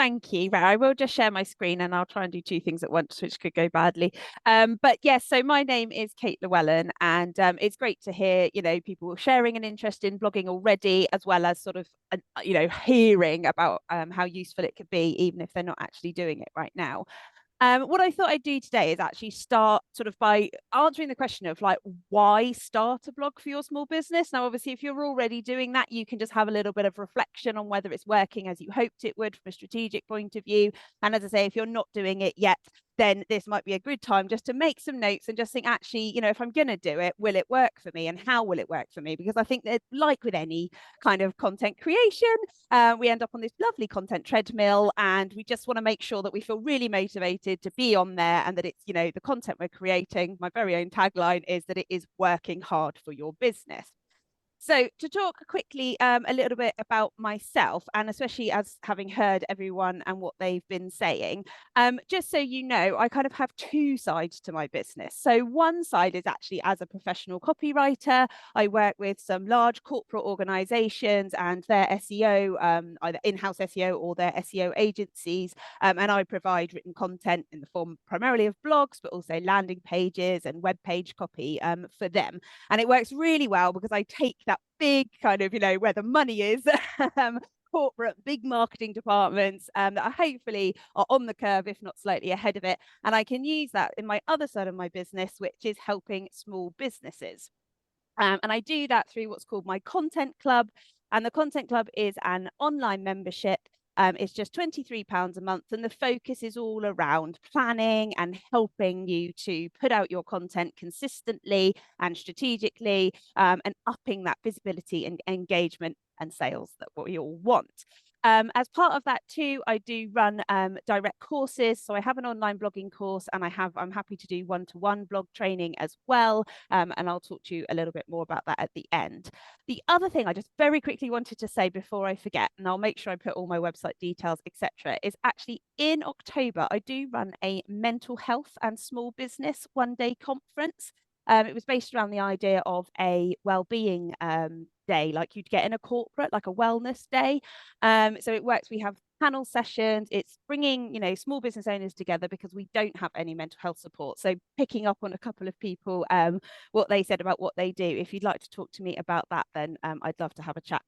Thank you. Right, I will just share my screen and I'll try and do two things at once, which could go badly. But yes, so my name is Kate Llewellyn, and it's great to hear, people sharing an interest in blogging already, as well as sort of, hearing about how useful it could be, even if they're not actually doing it right now. What I thought I'd do today is actually start sort of by answering the question of like, why start a blog for your small business? Now, obviously, if you're already doing that, you can just have a little bit of reflection on whether it's working as you hoped it would from a strategic point of view. And as I say, if you're not doing it yet, then this might be a good time just to make some notes and just think, actually, if I'm going to do it, will it work for me and how will it work for me? Because I think that, like with any kind of content creation, we end up on this lovely content treadmill, and we just want to make sure that we feel really motivated to be on there, and that it's, the content we're creating. My very own tagline is that it is working hard for your business. So to talk quickly a little bit about myself, and especially as having heard everyone and what they've been saying, just so you know, I kind of have two sides to my business. So one side is actually as a professional copywriter. I work with some large corporate organizations and their SEO, either in-house SEO or their SEO agencies. And I provide written content in the form primarily of blogs, but also landing pages and web page copy for them. And it works really well because I take that big kind of, where the money is, corporate, big marketing departments that are hopefully are on the curve, if not slightly ahead of it. And I can use that in my other side of my business, which is helping small businesses. And I do that through what's called my Content Club. And the Content Club is an online membership. It's just £23 a month, and the focus is all around planning and helping you to put out your content consistently and strategically, and upping that visibility and engagement and sales that we all want. As part of that too, I do run direct courses. So I have an online blogging course, and I'm happy to do one-to-one blog training as well. And I'll talk to you a little bit more about that at the end. The other thing I just very quickly wanted to say before I forget, and I'll make sure I put all my website details, etc., is actually in October, I do run a mental health and small business one-day conference. It was based around the idea of a well-being day, like you'd get in a corporate, like a wellness day. So it works. We have panel sessions. It's bringing, small business owners together because we don't have any mental health support. So picking up on a couple of people, what they said about what they do. If you'd like to talk to me about that, then I'd love to have a chat,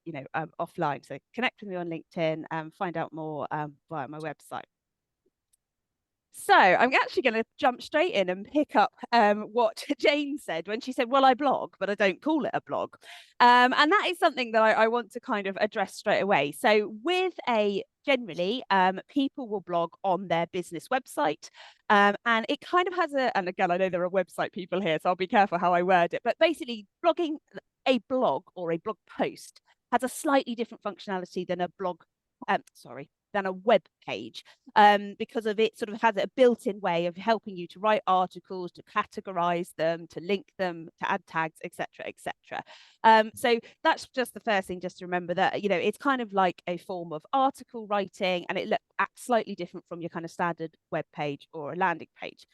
offline. So connect with me on LinkedIn and find out more via my website. So I'm actually going to jump straight in and pick up what Jane said when she said, well, I blog, but I don't call it a blog. And that is something that I want to kind of address straight away. So generally, people will blog on their business website. And it kind of has and again, I know there are website people here, so I'll be careful how I word it. But basically, blogging a blog or a blog post has a slightly different functionality than a than a web page, because of it sort of has a built-in way of helping you to write articles, to categorize them, to link them, to add tags, etc., etc. So that's just the first thing, just to remember that, it's kind of like a form of article writing, and it acts slightly different from your kind of standard web page or a landing page.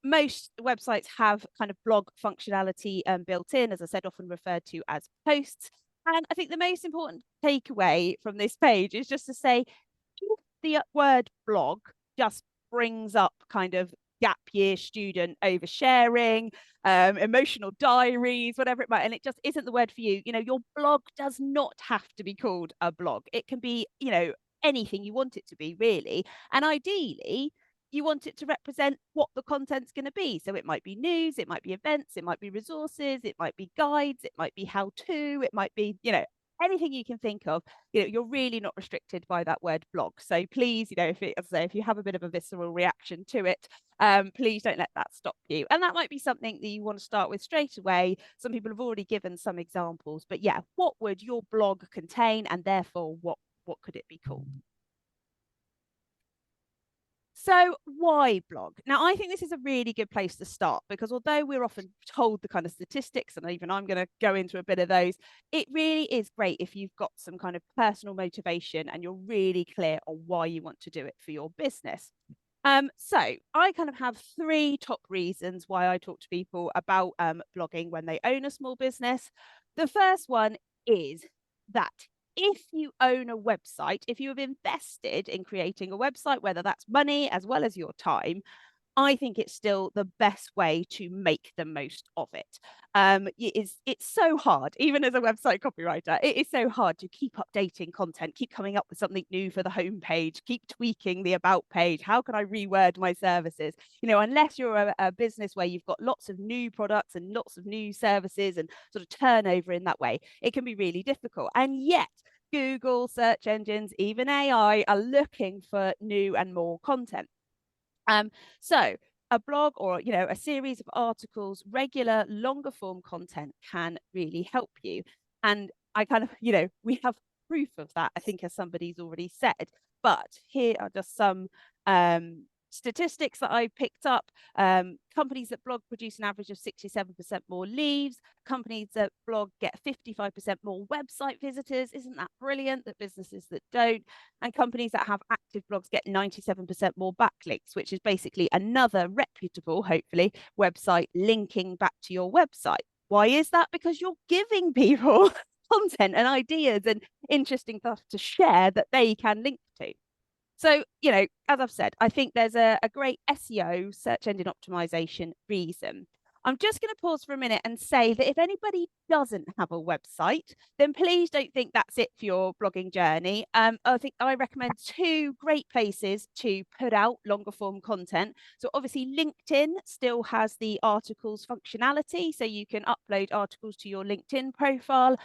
Most websites have kind of blog functionality built in, as I said, often referred to as posts. And I think the most important takeaway from this page is just to say, if the word blog just brings up kind of gap year student oversharing, emotional diaries, whatever it might, and it just isn't the word for you, your blog does not have to be called a blog. It can be, anything you want it to be, really. And ideally, you want it to represent what the content's going to be. So it might be news, it might be events, it might be resources, it might be guides, it might be how-to, it might be, anything you can think of. You're really not restricted by that word blog. So please, if you have a bit of a visceral reaction to it, please don't let that stop you. And that might be something that you want to start with straight away. Some people have already given some examples, but yeah, what would your blog contain, and therefore what could it be called? So why blog? Now, I think this is a really good place to start, because although we're often told the kind of statistics, and even I'm going to go into a bit of those, it really is great if you've got some kind of personal motivation and you're really clear on why you want to do it for your business. So I kind of have three top reasons why I talk to people about blogging when they own a small business. The first one is that if you own a website, if you have invested in creating a website, whether that's money as well as your time, I think it's still the best way to make the most of it. It's so hard, even as a website copywriter, it is so hard to keep updating content, keep coming up with something new for the homepage, keep tweaking the about page. How can I reword my services? You know, unless you're a business where you've got lots of new products and lots of new services and sort of turnover in that way, it can be really difficult. And yet, Google, search engines, even AI are looking for new and more content. So a blog or, you know, a series of articles, regular longer form content can really help you. And I kind of, you know, we have proof of that, I think, as somebody's already said. But here are just some statistics that I picked up. Companies that blog produce an average of 67% more leads. Companies that blog get 55% more website visitors. Isn't that brilliant? That businesses that don't. And companies that have active blogs get 97% more backlinks, which is basically another reputable, hopefully, website linking back to your website. Why is that? Because you're giving people content and ideas and interesting stuff to share that they can link to. So, you know, as I've said, I think there's a great SEO, search engine optimization reason. I'm just going to pause for a minute and say that if anybody doesn't have a website, then please don't think that's it for your blogging journey. I think I recommend two great places to put out longer form content. So obviously LinkedIn still has the articles functionality, so you can upload articles to your LinkedIn profile.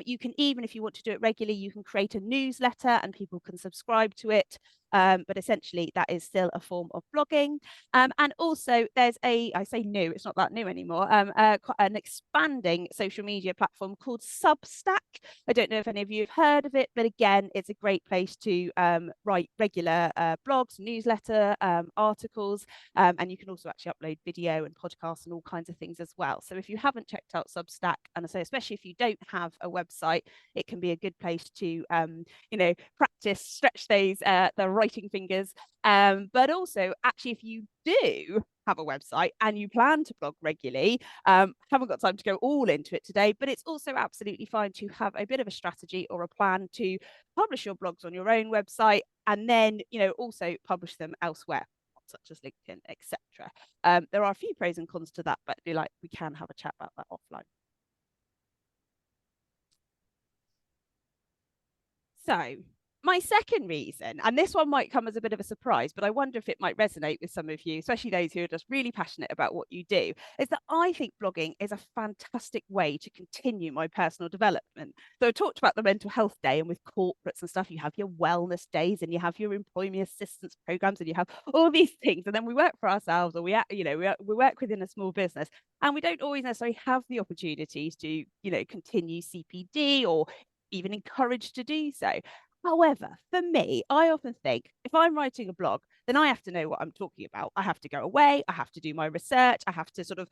You can, even if you want to do it regularly, you can create a newsletter and people can subscribe to it. But essentially that is still a form of blogging. And also there's I say new, it's not that new anymore, an expanding social media platform called Substack. I don't know if any of you have heard of it, but again, it's a great place to write regular blogs, newsletter, articles, and you can also actually upload video and podcasts and all kinds of things as well. So if you haven't checked out Substack, and I say especially if you don't have a website, it can be a good place to you know, practice, stretch those the writing fingers. But also, actually, if you do have a website and you plan to blog regularly, haven't got time to go all into it today, but it's also absolutely fine to have a bit of a strategy or a plan to publish your blogs on your own website and then, you know, also publish them elsewhere, such as LinkedIn, etc. There are a few pros and cons to that, but we can have a chat about that offline. So my second reason, and this one might come as a bit of a surprise, but I wonder if it might resonate with some of you, especially those who are just really passionate about what you do, is that I think blogging is a fantastic way to continue my personal development. So I talked about the mental health day, and with corporates and stuff, you have your wellness days and you have your employee assistance programs and you have all these things. And then we work for ourselves, or we work within a small business, and we don't always necessarily have the opportunities to, you know, continue CPD or even encouraged to do so. However, for me, I often think if I'm writing a blog, then I have to know what I'm talking about. I have to go away, I have to do my research, I have to sort of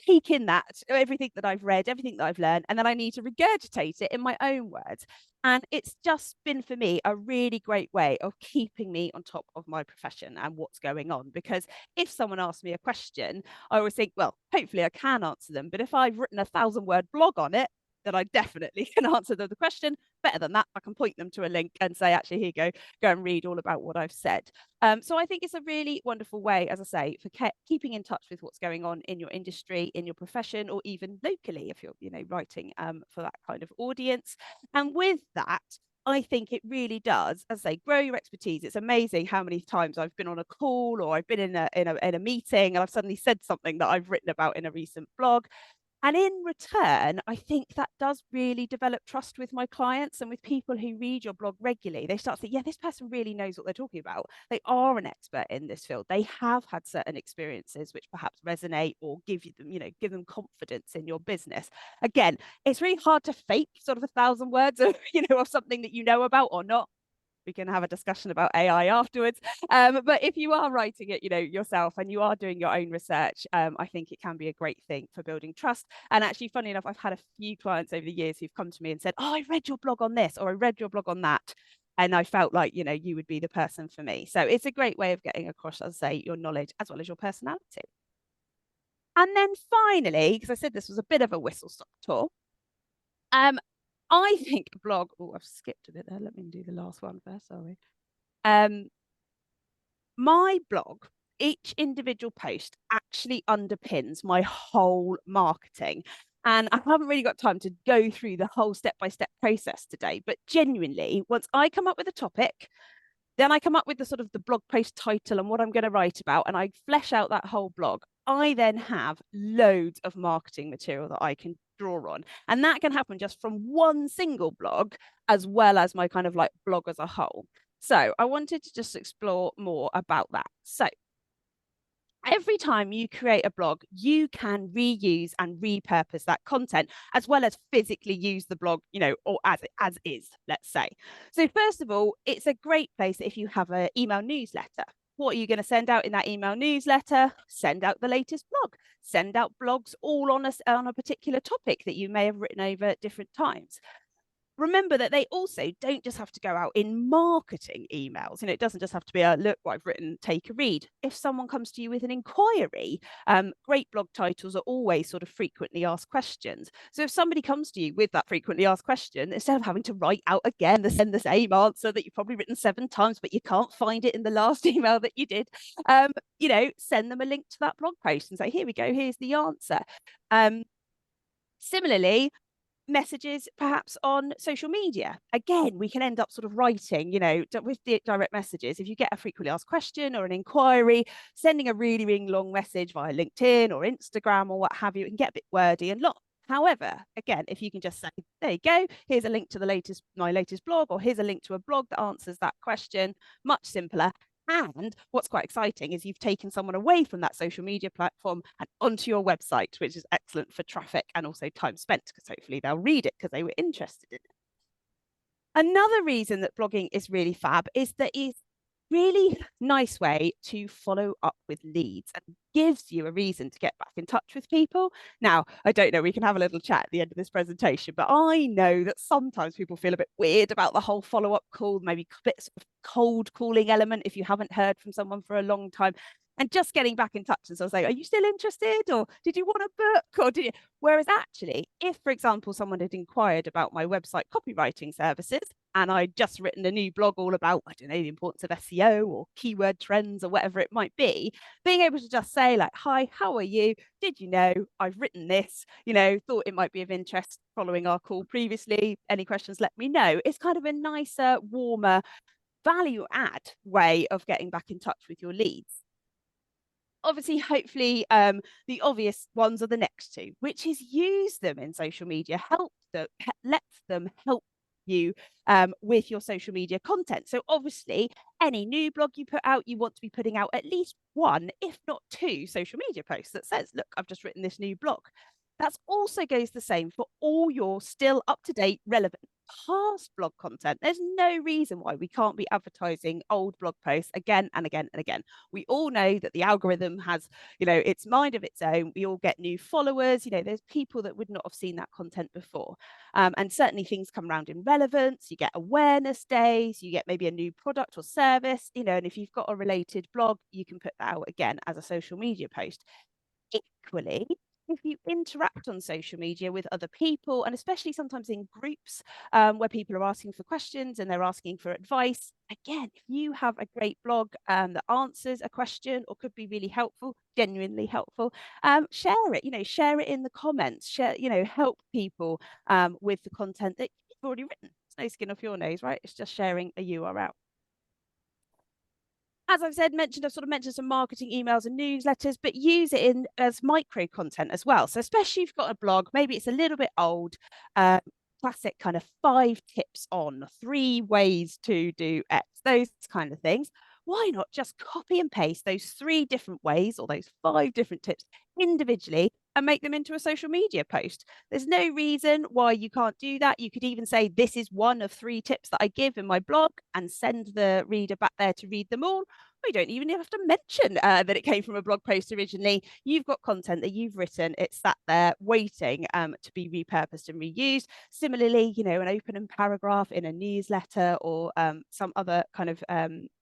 take in that everything that I've read, everything that I've learned, and then I need to regurgitate it in my own words. And it's just been for me a really great way of keeping me on top of my profession and what's going on. Because if someone asks me a question, I always think, well, hopefully I can answer them. But if I've written a 1,000-word blog on it, then I definitely can answer the question. Better than that, I can point them to a link and say, actually, here you go and read all about what I've said. So I think it's a really wonderful way, as I say, for keeping in touch with what's going on in your industry, in your profession, or even locally if you're, you know, writing for that kind of audience. And with that, I think it really does, as I say, grow your expertise. It's amazing how many times I've been on a call or I've been in a meeting and I've suddenly said something that I've written about in a recent blog. And in return, I think that does really develop trust with my clients and with people who read your blog regularly. They start to think, yeah, this person really knows what they're talking about. They are an expert in this field. They have had certain experiences which perhaps resonate or give them, you know, give them confidence in your business. Again, it's really hard to fake sort of 1,000 words of, you know, of something that you know about or not. We can have a discussion about AI afterwards. But if you are writing it, you know, yourself and you are doing your own research, I think it can be a great thing for building trust. And actually, funny enough, I've had a few clients over the years who've come to me and said, oh, I read your blog on this, or I read your blog on that. And I felt like, you know, you would be the person for me. So it's a great way of getting across, as I say, your knowledge as well as your personality. And then finally, because I said this was a bit of a whistle stop tour, um, I think a blog, oh, I've skipped a bit there. Let me do the last one first, sorry. My blog, each individual post actually underpins my whole marketing. And I haven't really got time to go through the whole step-by-step process today, but genuinely, once I come up with a topic, then I come up with the sort of the blog post title and what I'm going to write about, and I flesh out that whole blog. I then have loads of marketing material that I can draw on. And that can happen just from one single blog, as well as my kind of like blog as a whole. So I wanted to just explore more about that. So every time you create a blog, you can reuse and repurpose that content, as well as physically use the blog, or as is, let's say. So first of all, it's a great place if you have an email newsletter. What are you going to send out in that email newsletter? Send out the latest blog. Send out blogs all on a particular topic that you may have written over at different times. Remember that they also don't just have to go out in marketing emails. It doesn't just have to be a look what I've written, take a read. If someone comes to you with an inquiry, great blog titles are always sort of frequently asked questions. So if somebody comes to you with that frequently asked question, instead of having to write out again the same answer that you've probably written 7 times, but you can't find it in the last email that you did, send them a link to that blog post and say, here we go, here's the answer. Similarly, messages perhaps on social media. Again, we can end up sort of writing, with the direct messages. If you get a frequently asked question or an inquiry, sending a really, really long message via LinkedIn or Instagram or what have you, it can get a bit wordy and long. However, again, if you can just say, there you go, here's a link to my latest blog, or here's a link to a blog that answers that question, much simpler. And what's quite exciting is you've taken someone away from that social media platform and onto your website, which is excellent for traffic and also time spent, because hopefully they'll read it because they were interested in it. Another reason that blogging is really fab is that it's really nice way to follow up with leads and gives you a reason to get back in touch with people. Now, I don't know, we can have a little chat at the end of this presentation, but I know that sometimes people feel a bit weird about the whole follow-up call, maybe a bit sort of cold calling element if you haven't heard from someone for a long time. And just getting back in touch and sort of saying, are you still interested? Or did you want a book? Or did you? Whereas actually, if, for example, someone had inquired about my website copywriting services and I'd just written a new blog all about, I don't know, the importance of SEO or keyword trends or whatever it might be, being able to just say like, hi, how are you? Did you know I've written this? Thought it might be of interest following our call previously. Any questions, let me know. It's kind of a nicer, warmer, value add way of getting back in touch with your leads. Obviously, hopefully, the obvious ones are the next two, which is use them in social media, let them help you with your social media content. So obviously, any new blog you put out, you want to be putting out at least 1, if not 2 social media posts that says, look, I've just written this new blog. That also goes the same for all your still up-to-date, relevant past blog content. There's no reason why we can't be advertising old blog posts again and again and again. We all know that the algorithm has, its mind of its own. We all get new followers. There's people that would not have seen that content before. And certainly things come around in relevance. You get awareness days, you get maybe a new product or service, and if you've got a related blog, you can put that out again as a social media post. Equally, if you interact on social media with other people, and especially sometimes in groups where people are asking for questions and they're asking for advice, again, if you have a great blog that answers a question or could be really helpful, genuinely helpful, share it, share it in the comments, help people with the content that you've already written. It's no skin off your nose, right? It's just sharing a URL. As I've mentioned some marketing emails and newsletters, but use it as micro content as well. So especially if you've got a blog, maybe it's a little bit old, classic kind of 5 tips on 3 ways to do X, those kind of things. Why not just copy and paste those 3 different ways or those 5 different tips individually and make them into a social media post? There's no reason why you can't do that. You could even say, this is one of 3 tips that I give in my blog, and send the reader back there to read them all. We don't even have to mention that it came from a blog post originally. You've got content that you've written. It's sat there waiting to be repurposed and reused. Similarly, an opening paragraph in a newsletter or some other kind of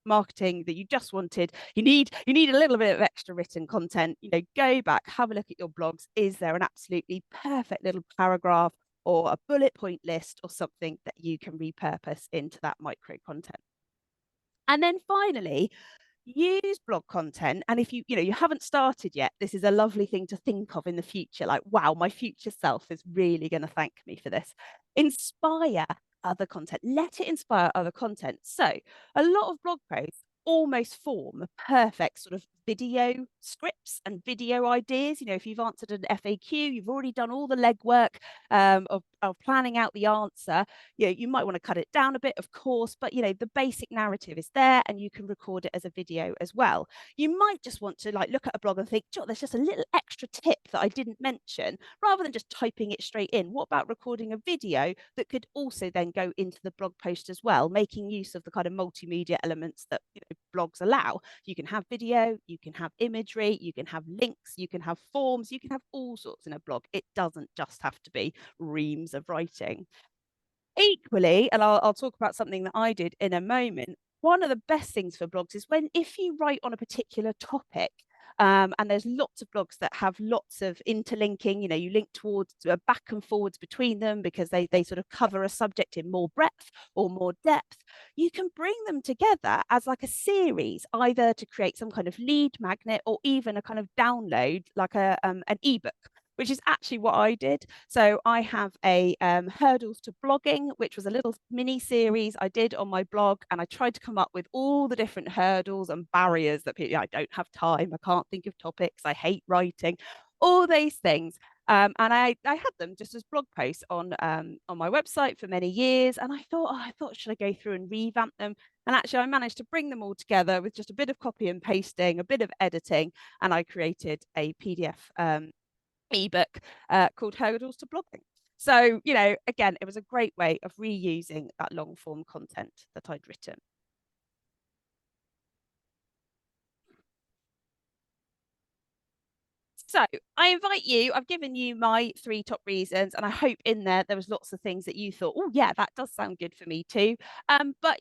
marketing that you just wanted. You need a little bit of extra written content. Go back, have a look at your blogs. Is there an absolutely perfect little paragraph or a bullet point list or something that you can repurpose into that micro content. And then finally, use blog content. And if you haven't started yet, this is a lovely thing to think of in the future. Like, wow, my future self is really going to thank me for this. Inspire other content. Let it inspire other content. So a lot of blog posts almost form a perfect sort of video scripts and video ideas. If you've answered an FAQ, you've already done all the legwork of planning out the answer. You might want to cut it down a bit, of course, but the basic narrative is there, and you can record it as a video as well. You might just want to look at a blog and think, there's just a little extra tip that I didn't mention, rather than just typing it straight in. What about recording a video that could also then go into the blog post as well, making use of the kind of multimedia elements that blogs allow? You can have video, you can have imagery, you can have links, you can have forms, you can have all sorts in a blog. It doesn't just have to be reams of writing. Equally, and I'll talk about something that I did in a moment, one of the best things for blogs is if you write on a particular topic, and there's lots of blogs that have lots of interlinking, you link towards back and forwards between them because they sort of cover a subject in more breadth or more depth. You can bring them together as like a series, either to create some kind of lead magnet or even a kind of download, like an ebook, which is actually what I did. So I have a hurdles to blogging, which was a little mini series I did on my blog, and I tried to come up with all the different hurdles and barriers that people, I don't have time, I can't think of topics, I hate writing, all these things. And I had them just as blog posts on my website for many years, and I thought, should I go through and revamp them? And actually, I managed to bring them all together with just a bit of copy and pasting, a bit of editing, and I created a PDF ebook called Hurdles to Blogging. So, again, it was a great way of reusing that long form content that I'd written. So I invite you, I've given you my 3 top reasons, and I hope in there was lots of things that you thought, oh yeah, that does sound good for me too. But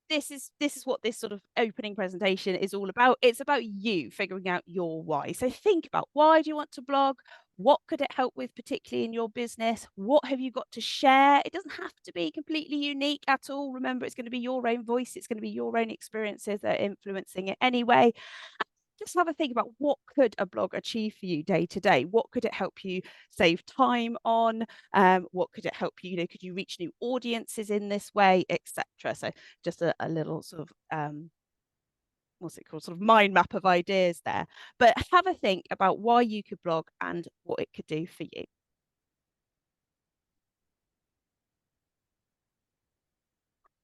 this is what this sort of opening presentation is all about. It's about you figuring out your why. So think about, why do you want to blog? What could it help with, particularly in your business? What have you got to share? It doesn't have to be completely unique at all. Remember, it's going to be your own voice. It's going to be your own experiences that are influencing it anyway. Just have a think about, what could a blog achieve for you day to day? What could it help you save time on? What could it help you, could you reach new audiences in this way, etc. So just a little sort of what's it called, sort of mind map of ideas there. But have a think about why you could blog and what it could do for you.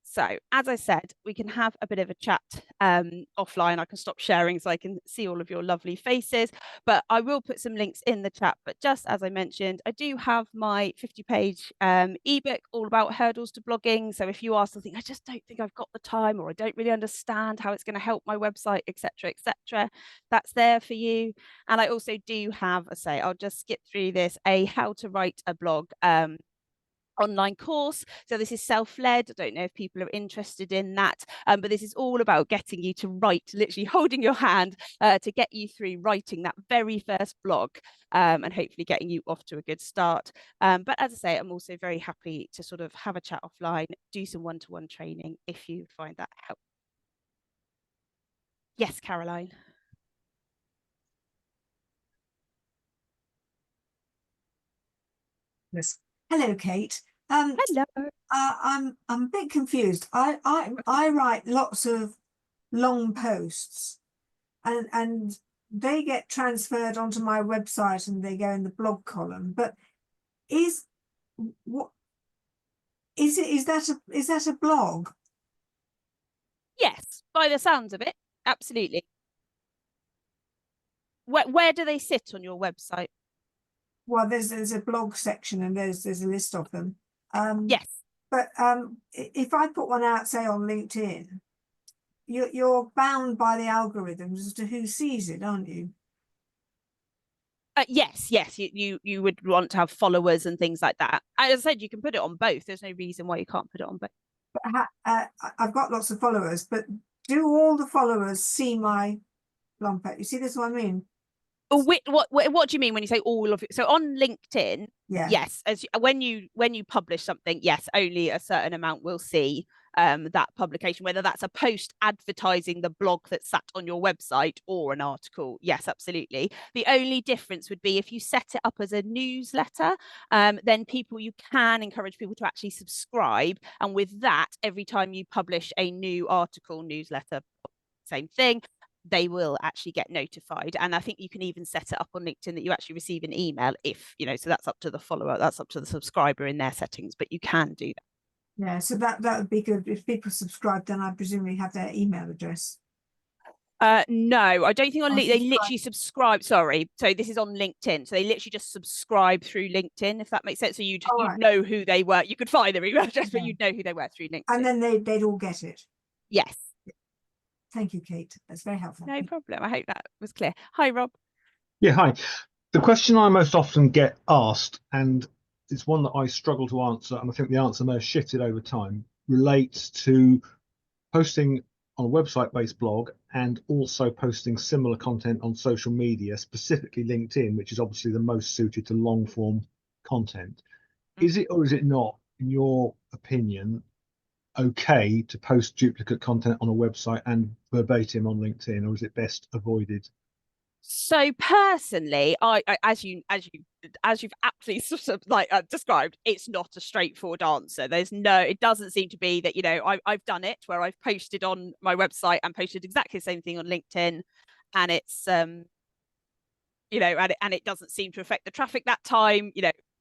So, as I said, we can have a bit of a chat offline. I can stop sharing so I can see all of your lovely faces, but I will put some links in the chat. But just as I mentioned, I do have my 50-page ebook all about hurdles to blogging. So if you are something, I just don't think I've got the time, or I don't really understand how it's going to help my website, etc., that's there for you. And I also do have, I'll just skip through this, a how to write a blog online course. So this is self-led. I don't know if people are interested in that, but this is all about getting you to write, literally holding your hand to get you through writing that very first blog, and hopefully getting you off to a good start. But as I say, I'm also very happy to sort of have a chat offline, do some one-to-one training if you find that help. Yes, Caroline. Yes. Hello, Kate. Hello. I'm a bit confused. I write lots of long posts, and they get transferred onto my website and they go in the blog column. But is that a blog? Yes, by the sounds of it, absolutely. Where do they sit on your website? Well, there's a blog section and there's a list of them. Yes. But if I put one out, say on LinkedIn, you're bound by the algorithms as to who sees it, aren't you? Yes, you would want to have followers and things like that. As I said, you can put it on both. There's no reason why you can't put it on both. But I've got lots of followers, but do all the followers see my blog post? You see, this is what I mean. What do you mean when you say all of it? So on LinkedIn, Yeah. yes, when you publish something, yes, only a certain amount will see that publication, whether that's a post advertising the blog that's sat on your website or an article. Yes, absolutely. The only difference would be if you set it up as a newsletter, then you can encourage people to actually subscribe. And with that, every time you publish a new article, newsletter, same thing, they will actually get notified. And I think you can even set it up on LinkedIn that you actually receive an email if, so that's up to the follower, that's up to the subscriber in their settings, but you can do that. Yeah, so that would be good. If people subscribe, then I presumably have their email address. No, I don't think on I'll LinkedIn they subscribe. literally subscribe. Sorry, so this is on LinkedIn, so they literally just subscribe through LinkedIn, if that makes sense. So you'd All you'd right. know who they were. You could find their email address, but Yeah. you'd know who they were through LinkedIn. And then they'd all get it. Yes. Thank you, Kate. That's very helpful. No problem. I hope that was clear. Hi, Rob. Yeah, hi. The question I most often get asked, and it's one that I struggle to answer, and I think the answer may have shifted over time, relates to posting on a website-based blog and also posting similar content on social media, specifically LinkedIn, which is obviously the most suited to long-form content. Is it or is it not, in your opinion, okay to post duplicate content on a website and verbatim on LinkedIn, or is it best avoided? So personally, as you've aptly sort of like described, it's not a straightforward answer. It doesn't seem to be that, I've done it where I've posted on my website and posted exactly the same thing on LinkedIn, and it's and it doesn't seem to affect the traffic that time,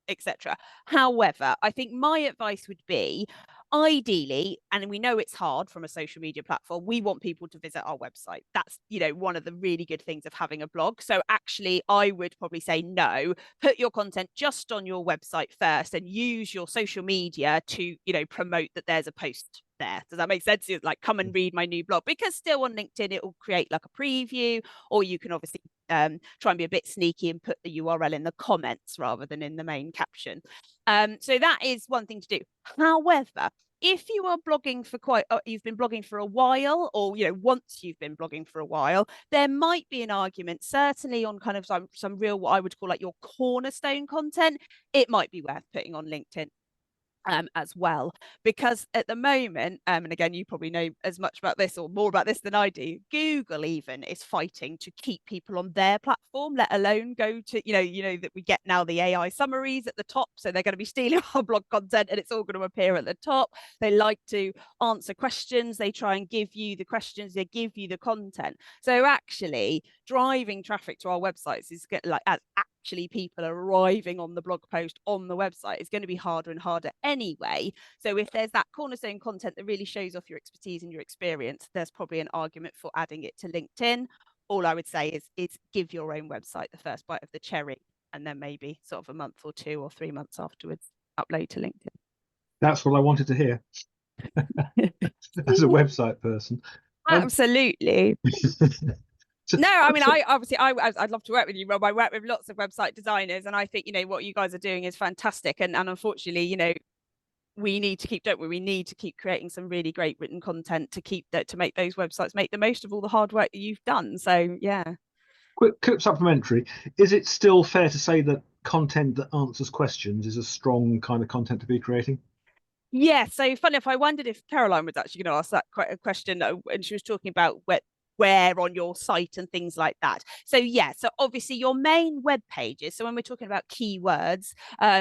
etc. However, I think my advice would be, ideally, and we know it's hard from a social media platform, we want people to visit our website. That's, one of the really good things of having a blog. So actually, I would probably say no, put your content just on your website first and use your social media to, promote that there's a post there. Does that make sense? It's like, come and read my new blog, because still on LinkedIn, it will create like a preview, or you can obviously try and be a bit sneaky and put the URL in the comments rather than in the main caption. So that is one thing to do. However, if you are blogging for you've been blogging for a while, or once you've been blogging for a while, there might be an argument, certainly on kind of some real, what I would call like your cornerstone content, it might be worth putting on LinkedIn as well, because at the moment, and again, you probably know as much about this or more about this than I do, Google even is fighting to keep people on their platform, let alone go to, that we get now the AI summaries at the top, so they're going to be stealing our blog content and it's all going to appear at the top. They like to answer questions, they try and give you the questions, they give you the content. So actually driving traffic to our websites is like, as actually people arriving on the blog post on the website, is going to be harder and harder anyway. So if there's that cornerstone content that really shows off your expertise and your experience, there's probably an argument for adding it to LinkedIn. All I would say is give your own website the first bite of the cherry, and then maybe sort of a month or 2 or 3 months afterwards upload to LinkedIn. That's what I wanted to hear as a website person. Absolutely. No, I mean, I'd love to work with you, Rob. I work with lots of website designers, and I think, what you guys are doing is fantastic. And unfortunately, we need to keep, don't we? We need to keep creating some really great written content to make those websites make the most of all the hard work that you've done. So yeah. Quick supplementary. Is it still fair to say that content that answers questions is a strong kind of content to be creating? Yeah, so funny enough, I wondered if Caroline was actually going to ask that question, and she was talking about where on your site and things like that. So yeah, so obviously your main web pages, so when we're talking about keywords,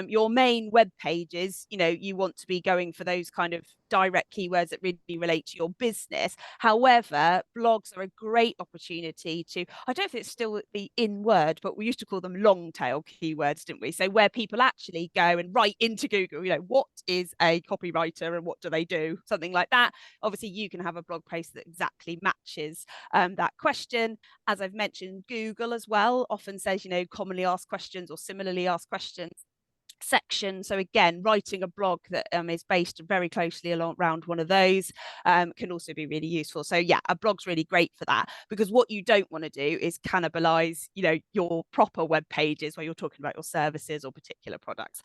your main web pages, you want to be going for those kind of direct keywords that really relate to your business. However, blogs are a great opportunity to, I don't know if it's still the in word, but we used to call them long tail keywords, didn't we? So where people actually go and write into Google, what is a copywriter and what do they do? Something like that. Obviously, you can have a blog post that exactly matches that question. As I've mentioned, Google as well often says, commonly asked questions or similarly asked questions section. So again, writing a blog that is based very closely around one of those can also be really useful. So yeah, a blog's really great for that, because what you don't want to do is cannibalize, your proper web pages where you're talking about your services or particular products.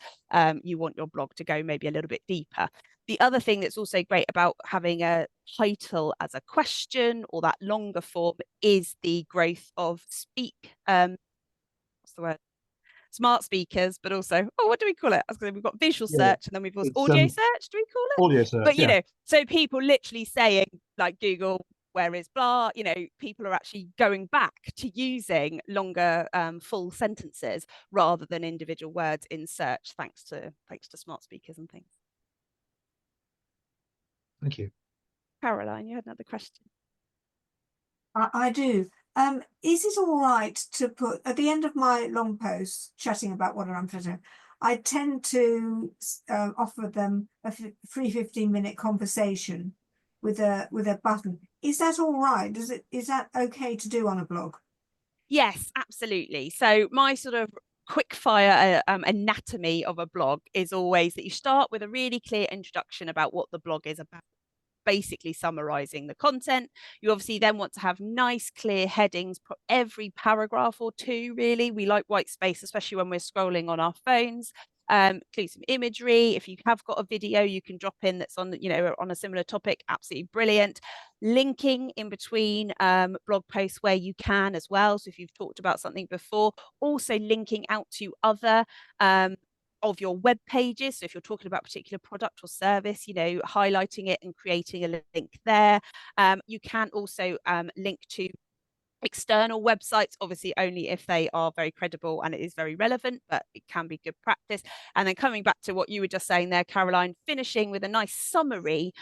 You want your blog to go maybe a little bit deeper. The other thing that's also great about having a title as a question or that longer form is the growth of speak the word? Smart speakers, but also, oh, what do we call it? I was going to, we've got visual Yeah, search, and then we've also it's audio search, do we call it? audio search. But, you Yeah. know, so people literally saying, like, Google, where is blah, you know, people are actually going back to using longer full sentences rather than individual words in search, thanks to smart speakers and things. Thank you. Caroline, you had another question. I do. Is it all right to put at the end of my long posts chatting about what I'm doing? I tend to offer them a free 15-minute conversation with a button. Is that all right? Is that okay to do on a blog? Yes, absolutely. So my sort of quick fire anatomy of a blog is always that you start with a really clear introduction about what the blog is about, basically summarizing the content. You obviously then want to have nice clear headings for every paragraph or two. Really, we like white space, especially when we're scrolling on our phones. Include some imagery. If you have got a video you can drop in that's on, you know, on a similar topic, absolutely brilliant. Linking in between blog posts where you can as well. So if you've talked about something before, also linking out to other of your web pages. So if you're talking about a particular product or service, you know, highlighting it and creating a link there. You can also link to external websites, obviously only if they are very credible and it is very relevant, but it can be good practice. And then coming back to what you were just saying there, Caroline, finishing with a nice summary,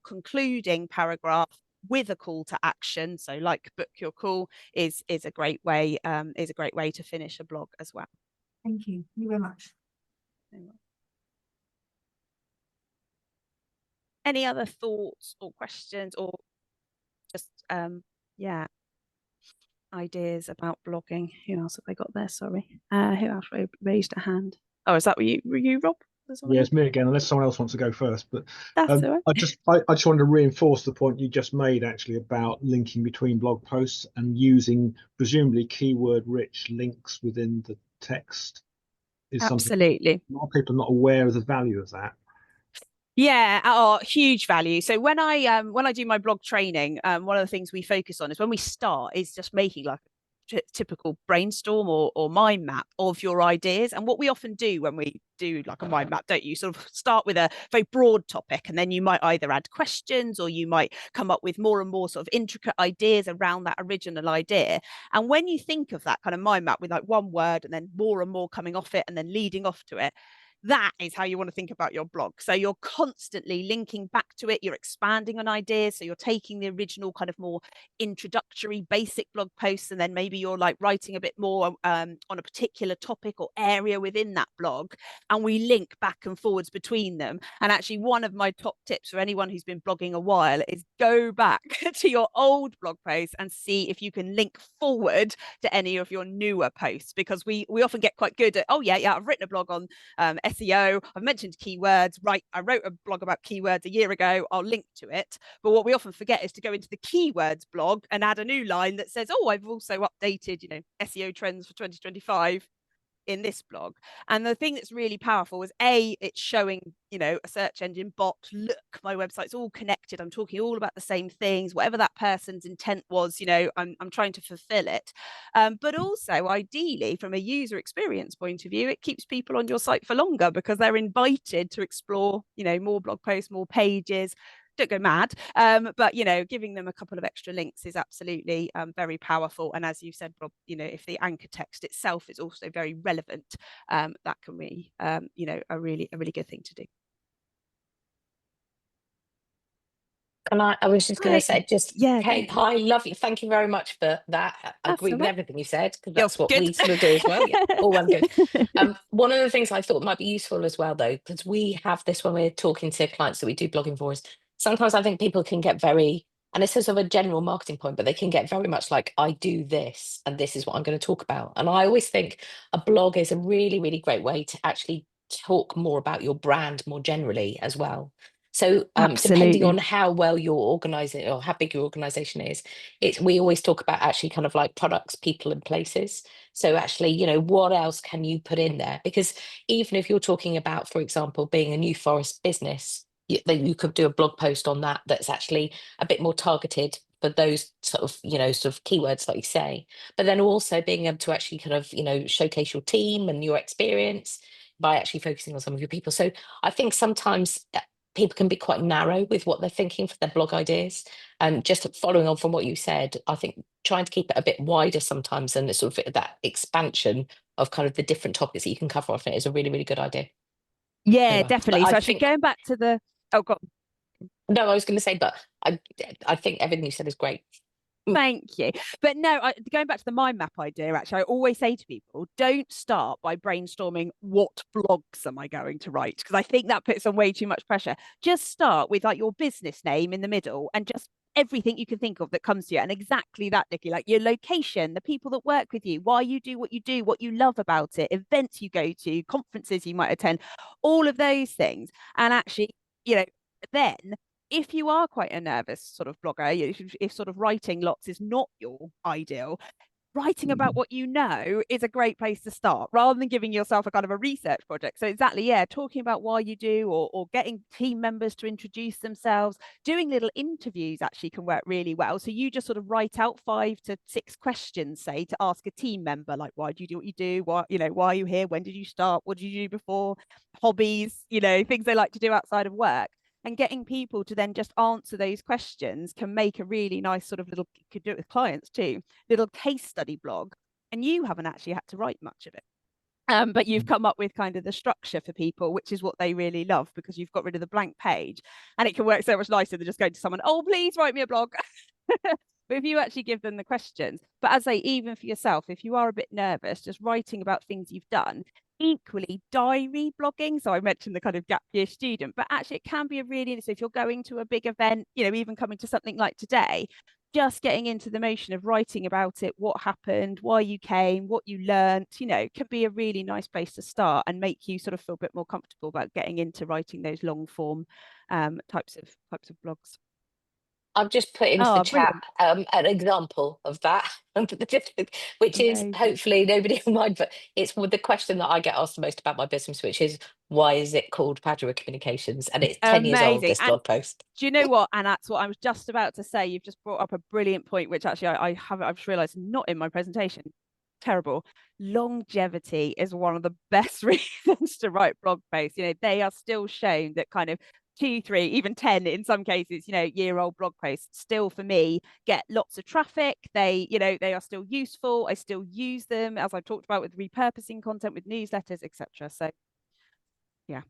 concluding paragraph with a call to action. So like book your call is a great way to finish a blog as well. Thank you. Thank you very much. Any other thoughts or questions or just yeah, ideas about blogging? Who else have I got there? Sorry. Who else raised a hand? Oh, is that were you, Rob? Yeah, it's me again, unless someone else wants to go first. But that's all right. I just wanted to reinforce the point you just made actually about linking between blog posts and using presumably keyword-rich links within the text is Absolutely. something a lot of people are not aware of the value of that. Yeah, oh, huge value. So when I do my blog training, one of the things we focus on is when we start is just making like a typical brainstorm or mind map of your ideas. And what we often do when we do like a mind map, don't you, sort of start with a very broad topic, and then you might either add questions or you might come up with more and more sort of intricate ideas around that original idea. And when you think of that kind of mind map with like one word and then more and more coming off it and then leading off to it, that is how you want to think about your blog. So you're constantly linking back to it, you're expanding on ideas. So you're taking the original kind of more introductory basic blog posts, and then maybe you're like writing a bit more on a particular topic or area within that blog, and we link back and forwards between them. And actually one of my top tips for anyone who's been blogging a while is go back to your old blog posts and see if you can link forward to any of your newer posts, because we often get quite good at, oh yeah, I've written a blog on SEO, I've mentioned keywords, right, I wrote a blog about keywords a year ago, I'll link to it. But what we often forget is to go into the keywords blog and add a new line that says, oh, I've also updated, you know, SEO trends for 2025 in this blog. And the thing that's really powerful is it's showing, you know, a search engine bot, look, my website's all connected, I'm talking all about the same things, whatever that person's intent was, you know, I'm trying to fulfill it. But also ideally from a user experience point of view, it keeps people on your site for longer because they're invited to explore, you know, more blog posts, more pages. Don't go mad, but you know, giving them a couple of extra links is absolutely very powerful. And as you said, Rob, you know, if the anchor text itself is also very relevant, that can be you know, a really good thing to do. And I was just going to say, yeah, Kate, hi, love you. Thank you very much for that. I agree with everything you said, because that's what we sort of do as well. Yeah, all well good. One of the things I thought might be useful as well, though, because we have this when we're talking to clients that we do blogging for, is sometimes I think people can get very, and this is sort of a general marketing point, but they can get very much like, I do this, and this is what I'm going to talk about. And I always think a blog is a really, really great way to actually talk more about your brand more generally as well. So depending on how well you're organizing or how big your organization is, we always talk about actually kind of like products, people and places. So actually, you know, what else can you put in there? Because even if you're talking about, for example, being a New Forest business, you could do a blog post on that that's actually a bit more targeted for those sort of, sort of keywords like you say, but then also being able to actually kind of, showcase your team and your experience by actually focusing on some of your people. So I think sometimes people can be quite narrow with what they're thinking for their blog ideas. And just following on from what you said, I think trying to keep it a bit wider sometimes, and sort of that expansion of kind of the different topics that you can cover off it is a really, really good idea. Yeah, Anyway, definitely. So actually going back to the, oh God. No, I was going to say, but I think everything you said is great. Thank you. But no, going back to the mind map idea, actually, I always say to people, don't start by brainstorming what blogs am I going to write, because I think that puts on way too much pressure. Just start with like your business name in the middle and just everything you can think of that comes to you. And exactly that, Nikki, like your location, the people that work with you, why you do, what you love about it, events you go to, conferences you might attend, all of those things. And actually, then if you are quite a nervous sort of blogger, if sort of writing lots is not your ideal, writing about what you know is a great place to start, rather than giving yourself a kind of a research project. So exactly, yeah, talking about why you do, or getting team members to introduce themselves, doing little interviews actually can work really well. So you just sort of write out 5 to 6 questions, say, to ask a team member, like, why do you do what you do? Why are you here? When did you start? What did you do before? Hobbies, things they like to do outside of work. And getting people to then just answer those questions can make a really nice sort of little, you could do it with clients too, little case study blog. And you haven't actually had to write much of it. But you've come up with kind of the structure for people, which is what they really love, because you've got rid of the blank page, and it can work so much nicer than just going to someone, oh, please write me a blog. But if you actually give them the questions, but as I say, even for yourself, if you are a bit nervous, just writing about things you've done, equally diary blogging. So I mentioned the kind of gap year student, but actually it can be a really, so if you're going to a big event, even coming to something like today, just getting into the motion of writing about it, what happened, why you came, what you learned, can be a really nice place to start and make you sort of feel a bit more comfortable about getting into writing those long form types of blogs. I've just put into the chat Brilliant. an example of that, which is hopefully nobody will mind, but it's with the question that I get asked the most about my business, which is, why is it called Padua Communications? And it's 10 years old, this blog post. Do you know what? And that's what I was just about to say. You've just brought up a brilliant point, which actually I've just realized not in my presentation. Terrible. Longevity is one of the best reasons to write blog posts. They are still shown that kind of 2, 3, even 10 in some cases, year-old blog posts still, for me, get lots of traffic. They are still useful. I still use them, as I've talked about, with repurposing content, with newsletters, etc. So yeah,